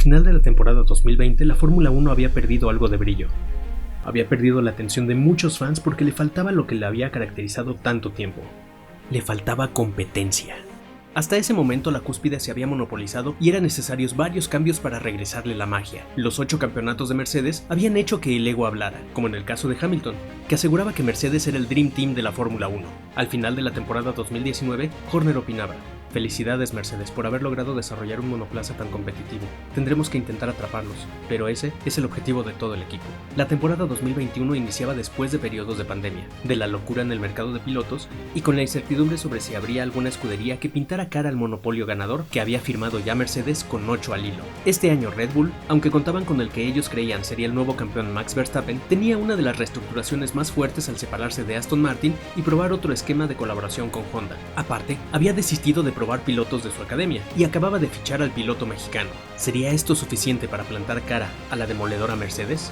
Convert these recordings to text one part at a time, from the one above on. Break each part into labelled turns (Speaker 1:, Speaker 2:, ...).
Speaker 1: final de la temporada 2020, la Fórmula 1 había perdido algo de brillo. Había perdido la atención de muchos fans porque le faltaba lo que le había caracterizado tanto tiempo. Le faltaba competencia. Hasta ese momento la cúspide se había monopolizado y eran necesarios varios cambios para regresarle la magia. Los 8 campeonatos de Mercedes habían hecho que el ego hablara, como en el caso de Hamilton, que aseguraba que Mercedes era el Dream Team de la Fórmula 1. Al final de la temporada 2019, Horner opinaba: "Felicidades Mercedes por haber logrado desarrollar un monoplaza tan competitivo. Tendremos que intentar atraparlos, pero ese es el objetivo de todo el equipo". La temporada 2021 iniciaba después de periodos de pandemia, de la locura en el mercado de pilotos y con la incertidumbre sobre si habría alguna escudería que pintara cara al monopolio ganador que había firmado ya Mercedes con 8 al hilo. Este año Red Bull, aunque contaban con el que ellos creían sería el nuevo campeón Max Verstappen, tenía una de las reestructuraciones más fuertes al separarse de Aston Martin y probar otro esquema de colaboración con Honda. Aparte, había desistido de probar pilotos de su academia y acababa de fichar al piloto mexicano. ¿Sería esto suficiente para plantar cara a la demoledora Mercedes?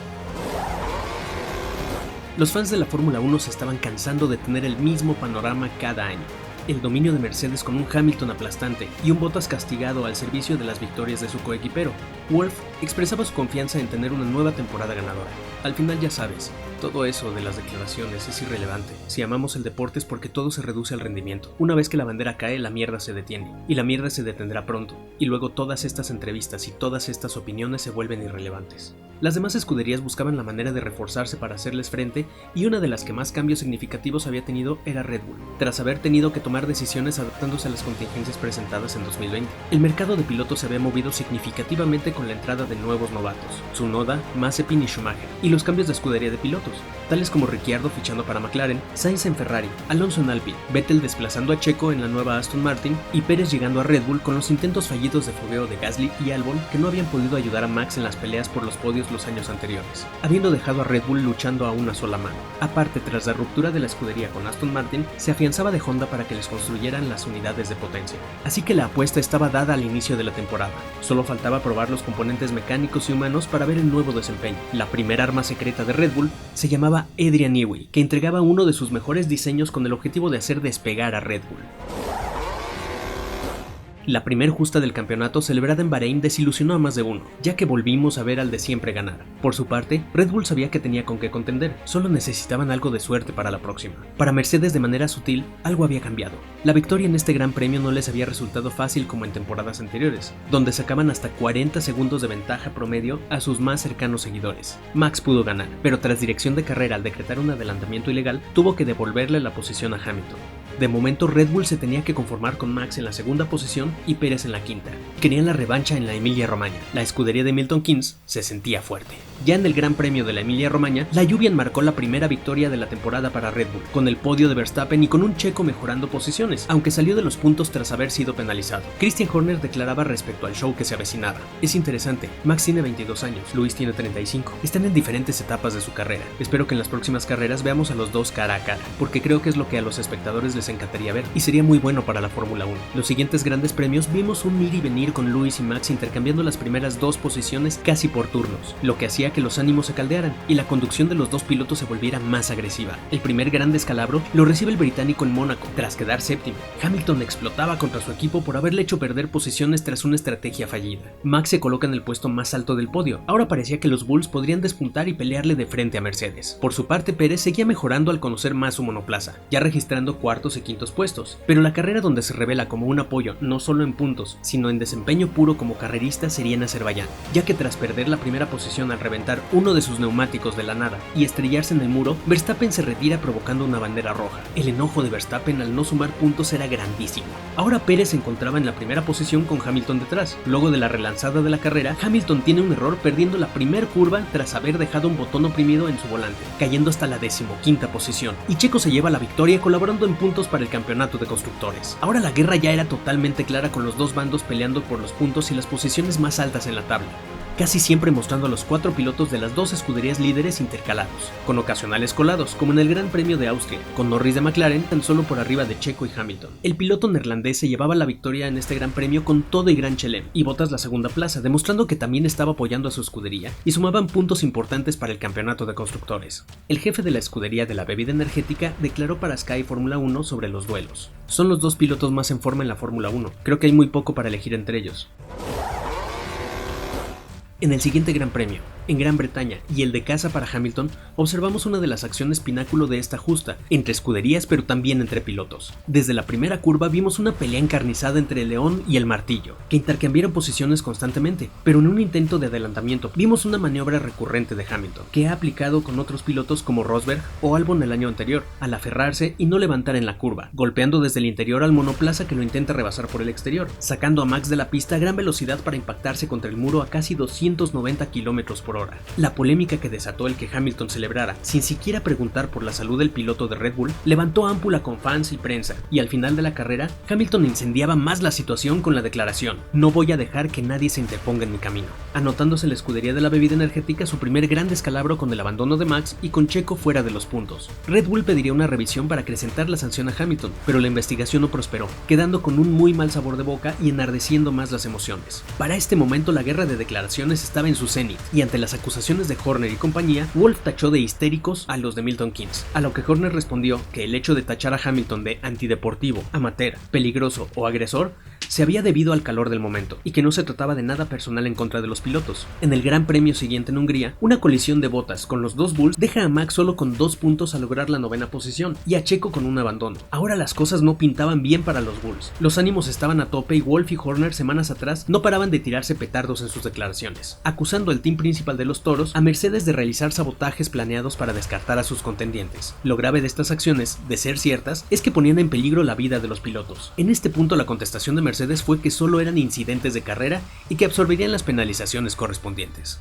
Speaker 1: Los fans de la Fórmula 1 se estaban cansando de tener el mismo panorama cada año. El dominio de Mercedes con un Hamilton aplastante y un Bottas castigado al servicio de las victorias de su coequipero. Wolff expresaba su confianza en tener una nueva temporada ganadora. Al final ya sabes, todo eso de las declaraciones es irrelevante. Si amamos el deporte es porque todo se reduce al rendimiento. Una vez que la bandera cae, la mierda se detiene, y la mierda se detendrá pronto, y luego todas estas entrevistas y todas estas opiniones se vuelven irrelevantes. Las demás escuderías buscaban la manera de reforzarse para hacerles frente, y una de las que más cambios significativos había tenido era Red Bull, tras haber tenido que tomar decisiones adaptándose a las contingencias presentadas en 2020. El mercado de pilotos se había movido significativamente con la entrada de nuevos novatos, Tsunoda, Mazepin y Schumacher, y los cambios de escudería de pilotos, tales como Ricciardo fichando para McLaren, Sainz en Ferrari, Alonso en Alpine, Vettel desplazando a Checo en la nueva Aston Martin y Pérez llegando a Red Bull con los intentos fallidos de fogueo de Gasly y Albon que no habían podido ayudar a Max en las peleas por los podios los años anteriores, habiendo dejado a Red Bull luchando a una sola mano. Aparte, tras la ruptura de la escudería con Aston Martin, se afianzaba de Honda para que les construyeran las unidades de potencia. Así que la apuesta estaba dada al inicio de la temporada. Solo faltaba probar los componentes mecánicos y humanos para ver el nuevo desempeño. La primera arma secreta de Red Bull se llamaba Adrian Newey, que entregaba uno de sus mejores diseños con el objetivo de hacer despegar a Red Bull. La primer justa del campeonato celebrada en Bahrein desilusionó a más de uno, ya que volvimos a ver al de siempre ganar. Por su parte, Red Bull sabía que tenía con qué contender, solo necesitaban algo de suerte para la próxima. Para Mercedes, de manera sutil, algo había cambiado. La victoria en este gran premio no les había resultado fácil como en temporadas anteriores, donde sacaban hasta 40 segundos de ventaja promedio a sus más cercanos seguidores. Max pudo ganar, pero tras dirección de carrera al decretar un adelantamiento ilegal, tuvo que devolverle la posición a Hamilton. De momento, Red Bull se tenía que conformar con Max en la segunda posición y Pérez en la quinta. Querían la revancha en la Emilia-Romagna. La escudería de Milton Keynes se sentía fuerte. Ya en el Gran Premio de la Emilia-Romagna, la lluvia marcó la primera victoria de la temporada para Red Bull, con el podio de Verstappen y con un Checo mejorando posiciones, aunque salió de los puntos tras haber sido penalizado. Christian Horner declaraba respecto al show que se avecinaba: "Es interesante, Max tiene 22 años, Lewis tiene 35. Están en diferentes etapas de su carrera. Espero que en las próximas carreras veamos a los dos cara a cara, porque creo que es lo que a los espectadores les encantaría ver, y sería muy bueno para la Fórmula 1. Los siguientes grandes premios vimos un ir y venir con Lewis y Max intercambiando las primeras dos posiciones casi por turnos, lo que hacía que los ánimos se caldearan y la conducción de los dos pilotos se volviera más agresiva. El primer gran descalabro lo recibe el británico en Mónaco, tras quedar séptimo. Hamilton explotaba contra su equipo por haberle hecho perder posiciones tras una estrategia fallida. Max se coloca en el puesto más alto del podio. Ahora parecía que los Bulls podrían despuntar y pelearle de frente a Mercedes. Por su parte, Pérez seguía mejorando al conocer más su monoplaza, ya registrando cuartos y quintos puestos, pero la carrera donde se revela como un apoyo no solo en puntos, sino en desempeño puro como carrerista sería en Azerbaiyán, ya que tras perder la primera posición al reventar uno de sus neumáticos de la nada y estrellarse en el muro, Verstappen se retira provocando una bandera roja. El enojo de Verstappen al no sumar puntos era grandísimo. Ahora Pérez se encontraba en la primera posición con Hamilton detrás. Luego de la relanzada de la carrera, Hamilton tiene un error perdiendo la primer curva tras haber dejado un botón oprimido en su volante, cayendo hasta la 15ª posición, y Checo se lleva la victoria colaborando en puntos para el campeonato de constructores. Ahora la guerra ya era totalmente clara, con los dos bandos peleando por los puntos y las posiciones más altas en la tabla, casi siempre mostrando a los 4 pilotos de las dos escuderías líderes intercalados, con ocasionales colados, como en el Gran Premio de Austria, con Norris de McLaren tan solo por arriba de Checo y Hamilton. El piloto neerlandés se llevaba la victoria en este Gran Premio con todo y Gran Chelem, y Bottas la segunda plaza, demostrando que también estaba apoyando a su escudería, y sumaban puntos importantes para el campeonato de constructores. El jefe de la escudería de la bebida energética declaró para Sky Fórmula 1 sobre los duelos: "Son los dos pilotos más en forma en la Fórmula 1, creo que hay muy poco para elegir entre ellos. En el siguiente Gran Premio, en Gran Bretaña y el de casa para Hamilton, observamos una de las acciones pináculo de esta justa, entre escuderías pero también entre pilotos. Desde la primera curva vimos una pelea encarnizada entre el León y el Martillo, que intercambiaron posiciones constantemente, pero en un intento de adelantamiento vimos una maniobra recurrente de Hamilton, que ha aplicado con otros pilotos como Rosberg o Albon el año anterior, al aferrarse y no levantar en la curva, golpeando desde el interior al monoplaza que lo intenta rebasar por el exterior, sacando a Max de la pista a gran velocidad para impactarse contra el muro a casi 290 km/h. La polémica que desató el que Hamilton celebrara sin siquiera preguntar por la salud del piloto de Red Bull levantó ámpula con fans y prensa, y al final de la carrera, Hamilton incendiaba más la situación con la declaración: "No voy a dejar que nadie se interponga en mi camino", anotándose la escudería de la bebida energética su primer gran descalabro con el abandono de Max y con Checo fuera de los puntos. Red Bull pediría una revisión para acrecentar la sanción a Hamilton, pero la investigación no prosperó, quedando con un muy mal sabor de boca y enardeciendo más las emociones. Para este momento la guerra de declaraciones estaba en su cenit, y ante las acusaciones de Horner y compañía, Wolff tachó de histéricos a los de Milton Keynes, a lo que Horner respondió que el hecho de tachar a Hamilton de antideportivo, amateur, peligroso o agresor se había debido al calor del momento, y que no se trataba de nada personal en contra de los pilotos. En el Gran Premio siguiente en Hungría, una colisión de Bottas con los dos Bulls deja a Max solo con 2 puntos a lograr la 9ª posición, y a Checo con un abandono. Ahora las cosas no pintaban bien para los Bulls. Los ánimos estaban a tope y Wolff y Horner semanas atrás no paraban de tirarse petardos en sus declaraciones, acusando al team principal de los Toros a Mercedes de realizar sabotajes planeados para descartar a sus contendientes. Lo grave de estas acciones, de ser ciertas, es que ponían en peligro la vida de los pilotos. En este punto la contestación de Mercedes fue que solo eran incidentes de carrera y que absorberían las penalizaciones correspondientes.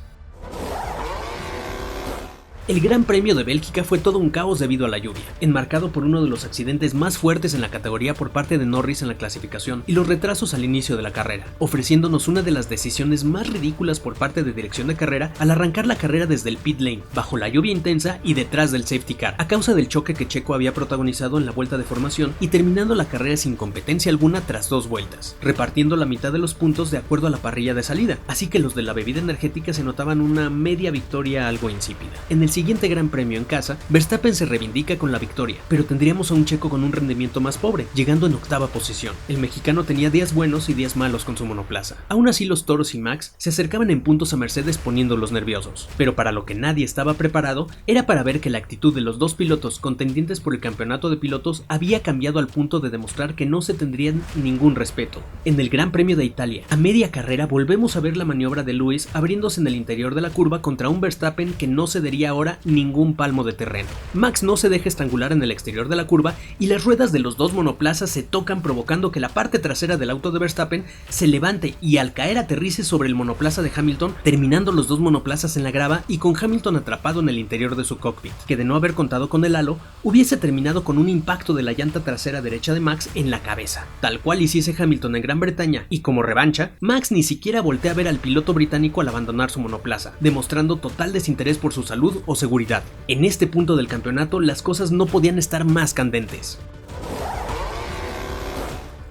Speaker 1: El Gran Premio de Bélgica fue todo un caos debido a la lluvia, enmarcado por uno de los accidentes más fuertes en la categoría por parte de Norris en la clasificación y los retrasos al inicio de la carrera, ofreciéndonos una de las decisiones más ridículas por parte de dirección de carrera al arrancar la carrera desde el pit lane, bajo la lluvia intensa y detrás del safety car, a causa del choque que Checo había protagonizado en la vuelta de formación y terminando la carrera sin competencia alguna tras 2 vueltas, repartiendo la mitad de los puntos de acuerdo a la parrilla de salida, así que los de la bebida energética se notaban una media victoria algo insípida. En el siguiente Gran Premio en casa, Verstappen se reivindica con la victoria, pero tendríamos a un Checo con un rendimiento más pobre, llegando en 8ª posición. El mexicano tenía días buenos y días malos con su monoplaza. Aún así, los Toros y Max se acercaban en puntos a Mercedes poniéndolos nerviosos, pero para lo que nadie estaba preparado era para ver que la actitud de los dos pilotos contendientes por el campeonato de pilotos había cambiado al punto de demostrar que no se tendrían ningún respeto. En el Gran Premio de Italia, a media carrera volvemos a ver la maniobra de Lewis abriéndose en el interior de la curva contra un Verstappen que no cedería ahora ningún palmo de terreno. Max no se deja estrangular en el exterior de la curva y las ruedas de los dos monoplazas se tocan, provocando que la parte trasera del auto de Verstappen se levante y al caer aterrice sobre el monoplaza de Hamilton, terminando los dos monoplazas en la grava y con Hamilton atrapado en el interior de su cockpit, que de no haber contado con el halo, hubiese terminado con un impacto de la llanta trasera derecha de Max en la cabeza, tal cual hiciese Hamilton en Gran Bretaña, y como revancha, Max ni siquiera voltea a ver al piloto británico al abandonar su monoplaza, demostrando total desinterés por su salud o seguridad. En este punto del campeonato las cosas no podían estar más candentes.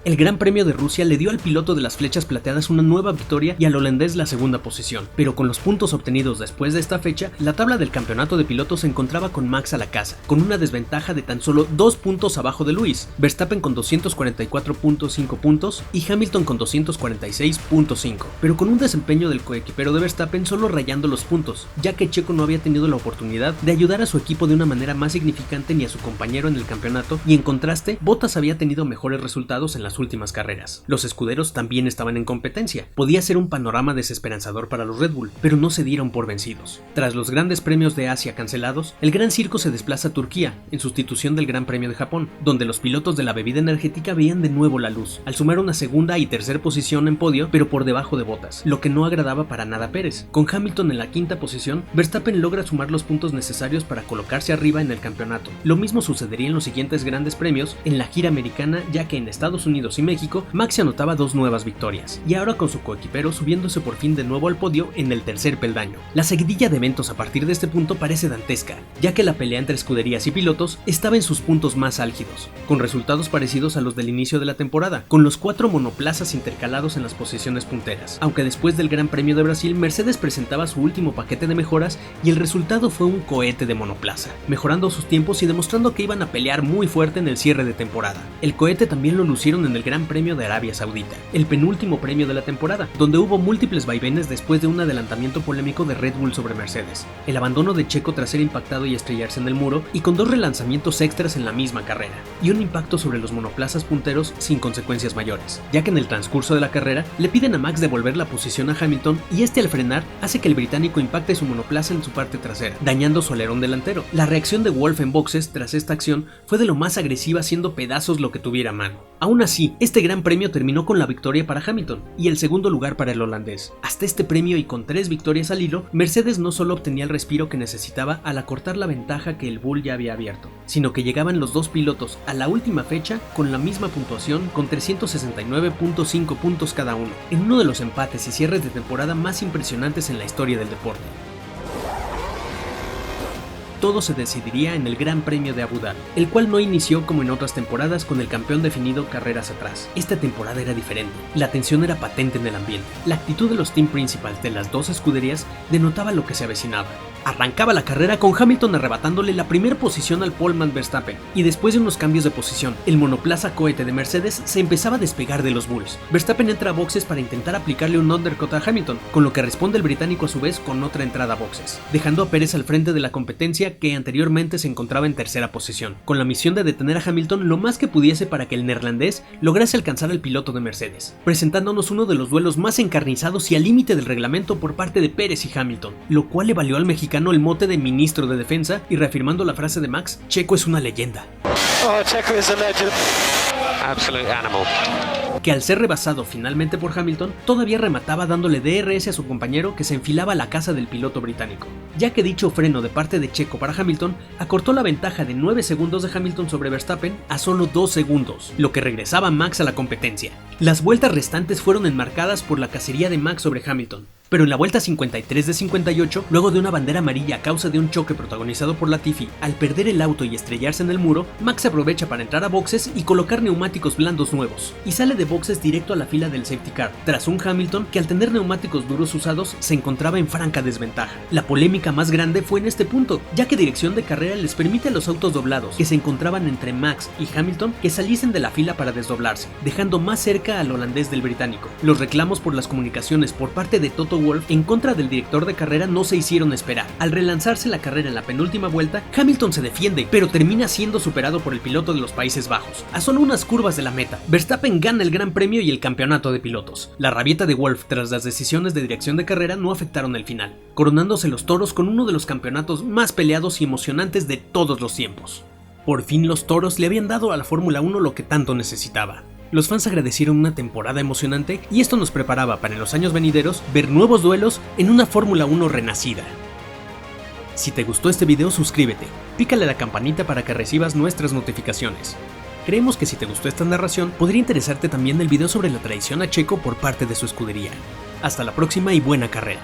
Speaker 1: El Gran Premio de Rusia le dio al piloto de las flechas plateadas una nueva victoria y al holandés la 2ª posición, pero con los puntos obtenidos después de esta fecha, la tabla del campeonato de pilotos se encontraba con Max a la casa, con una desventaja de tan solo 2 puntos abajo de Lewis, Verstappen con 244.5 puntos y Hamilton con 246.5, pero con un desempeño del coequipero de Verstappen solo rayando los puntos, ya que Checo no había tenido la oportunidad de ayudar a su equipo de una manera más significante ni a su compañero en el campeonato, y en contraste, Bottas había tenido mejores resultados en las últimas carreras. Los escuderos también estaban en competencia. Podía ser un panorama desesperanzador para los Red Bull, pero no se dieron por vencidos. Tras los grandes premios de Asia cancelados, el Gran Circo se desplaza a Turquía, en sustitución del Gran Premio de Japón, donde los pilotos de la bebida energética veían de nuevo la luz, al sumar una 2ª y 3ª posición en podio, pero por debajo de Bottas, lo que no agradaba para nada a Pérez. Con Hamilton en la 5ª posición, Verstappen logra sumar los puntos necesarios para colocarse arriba en el campeonato. Lo mismo sucedería en los siguientes grandes premios en la gira americana, ya que en Estados Unidos y México, Max se anotaba 2 nuevas victorias, y ahora con su coequipero subiéndose por fin de nuevo al podio en el 3er peldaño. La seguidilla de eventos a partir de este punto parece dantesca, ya que la pelea entre escuderías y pilotos estaba en sus puntos más álgidos, con resultados parecidos a los del inicio de la temporada, con los 4 monoplazas intercalados en las posiciones punteras, aunque después del Gran Premio de Brasil, Mercedes presentaba su último paquete de mejoras y el resultado fue un cohete de monoplaza, mejorando sus tiempos y demostrando que iban a pelear muy fuerte en el cierre de temporada. El cohete también lo lucieron en el Gran Premio de Arabia Saudita, el penúltimo premio de la temporada, donde hubo múltiples vaivenes después de un adelantamiento polémico de Red Bull sobre Mercedes, el abandono de Checo tras ser impactado y estrellarse en el muro, y con 2 relanzamientos extras en la misma carrera, y un impacto sobre los monoplazas punteros sin consecuencias mayores, ya que en el transcurso de la carrera le piden a Max devolver la posición a Hamilton y este al frenar hace que el británico impacte su monoplaza en su parte trasera, dañando su alerón delantero. La reacción de Wolff en boxes tras esta acción fue de lo más agresiva, haciendo pedazos lo que tuviera a mano. Aún así, este gran premio terminó con la victoria para Hamilton y el segundo lugar para el holandés. Hasta este premio y con 3 victorias al hilo, Mercedes no solo obtenía el respiro que necesitaba al acortar la ventaja que el Bull ya había abierto, sino que llegaban los 2 pilotos a la última fecha con la misma puntuación, con 369.5 puntos cada uno, en uno de los empates y cierres de temporada más impresionantes en la historia del deporte. Todo se decidiría en el Gran Premio de Abu Dhabi, el cual no inició como en otras temporadas con el campeón definido carreras atrás. Esta temporada era diferente, la tensión era patente en el ambiente. La actitud de los team principals de las 2 escuderías denotaba lo que se avecinaba. Arrancaba la carrera con Hamilton arrebatándole la primera posición al poleman Verstappen, y después de unos cambios de posición, el monoplaza cohete de Mercedes se empezaba a despegar de los Bulls. Verstappen entra a boxes para intentar aplicarle un undercut a Hamilton, con lo que responde el británico a su vez con otra entrada a boxes, dejando a Pérez al frente de la competencia, que anteriormente se encontraba en tercera posición, con la misión de detener a Hamilton lo más que pudiese para que el neerlandés lograse alcanzar al piloto de Mercedes, presentándonos uno de los duelos más encarnizados y al límite del reglamento por parte de Pérez y Hamilton, lo cual le valió al mexicano el mote de ministro de defensa, y reafirmando la frase de Max: Checo es una leyenda.
Speaker 2: Oh, Checo is a legend.
Speaker 3: Absolute animal.
Speaker 1: Que al ser rebasado finalmente por Hamilton, todavía remataba dándole DRS a su compañero, que se enfilaba a la casa del piloto británico, ya que dicho freno de parte de Checo para Hamilton acortó la ventaja de 9 segundos de Hamilton sobre Verstappen a solo 2 segundos, lo que regresaba a Max a la competencia. Las vueltas restantes fueron enmarcadas por la cacería de Max sobre Hamilton, pero en la vuelta 53 de 58, luego de una bandera amarilla a causa de un choque protagonizado por Latifi, al perder el auto y estrellarse en el muro, Max aprovecha para entrar a boxes y colocar neumáticos blandos nuevos, y sale de boxes directo a la fila del safety car, tras un Hamilton que al tener neumáticos duros usados se encontraba en franca desventaja. La polémica más grande fue en este punto, ya que dirección de carrera les permite a los autos doblados, que se encontraban entre Max y Hamilton, que saliesen de la fila para desdoblarse, dejando más cerca al holandés del británico. Los reclamos por las comunicaciones por parte de Toto Wolff en contra del director de carrera no se hicieron esperar. Al relanzarse la carrera en la penúltima vuelta, Hamilton se defiende, pero termina siendo superado por el piloto de los Países Bajos. A solo unas curvas de la meta, Verstappen gana el Gran Premio y el campeonato de pilotos. La rabieta de Wolff tras las decisiones de dirección de carrera no afectaron el final, coronándose los toros con uno de los campeonatos más peleados y emocionantes de todos los tiempos. Por fin los toros le habían dado a la Fórmula 1 lo que tanto necesitaba. Los fans agradecieron una temporada emocionante y esto nos preparaba para en los años venideros ver nuevos duelos en una Fórmula 1 renacida. Si te gustó este video, suscríbete, pícale a la campanita para que recibas nuestras notificaciones. Creemos que si te gustó esta narración, podría interesarte también el video sobre la traición a Checo por parte de su escudería. Hasta la próxima y buena carrera.